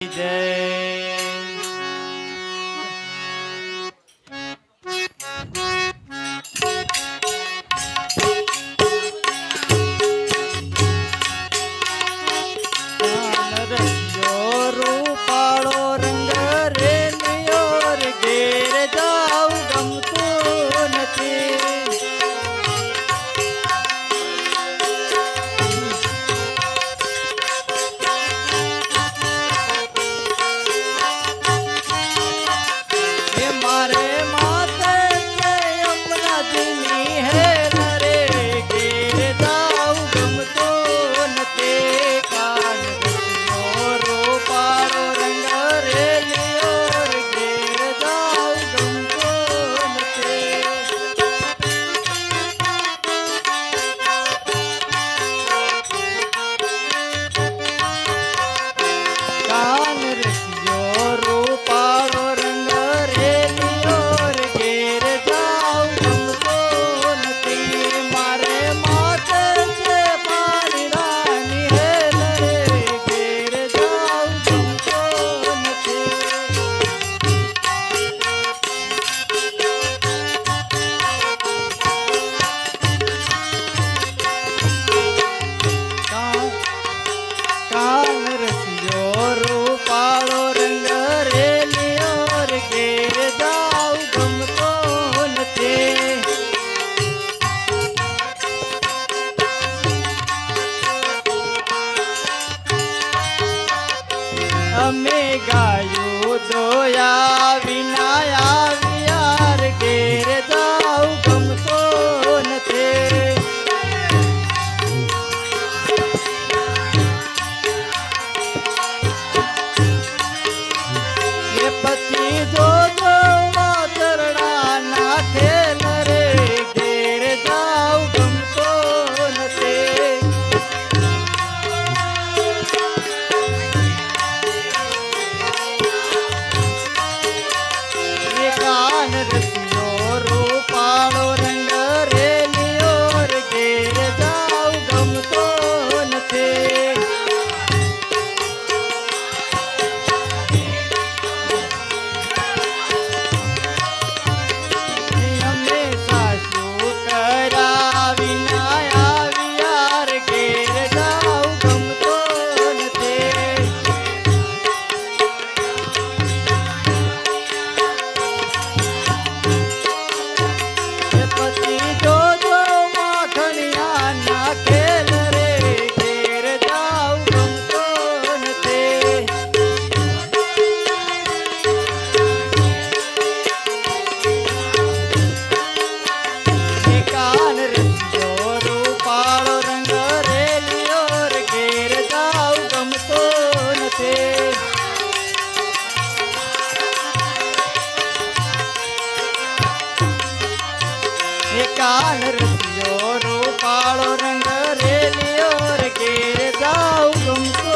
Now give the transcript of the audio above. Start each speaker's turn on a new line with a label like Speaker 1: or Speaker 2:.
Speaker 1: જય રૂપાળો રંગ રે નિયોર ઘેર જાવ ગમતું નથી મારે માતે અમના દિની હે રે ઘેર જાવ ગમતો નથી કાન રૂપાળો રંગ રે લિયોર ઘેર જાવ ગમતો નથી કાન રસિયો રૂપાળો રંગ રે લિયોર ઘેર જાવ ગમતો નથી મારે માતે છે મારી રાની હે રે ઘેર જાવ ગમતો નથી કાન રસિયો રૂપાળો રંગ રે લિયોર ઘેર જાવ ગમતો નથી અમે ગાયું દોયા વિના આવ્યાર ઘેર જાવ ગમતો નથી એ પછી જોજો વાતરડા નાખે રે ઘેર જાવ ગમતો નથી એ કાન રસિયો રૂપાળો રંગ રે લિયોર ઘેર જાવ ગમતો નથી અમે સાસુ કરાવીના આવ્યાર ઘેર જાવ ગમતો નથી એ પછી જોજો માખણિયા નાખેલ રે ઘેર જાવ ગમતો નથી એ કાન રસિયો રૂપાળો રંગ રે લિયોર ઘેર જાવ ગમતો નથી એ કાન રસિયો રૂપાળો રંગ રે લિયોર ઘેર જાવ ગમતો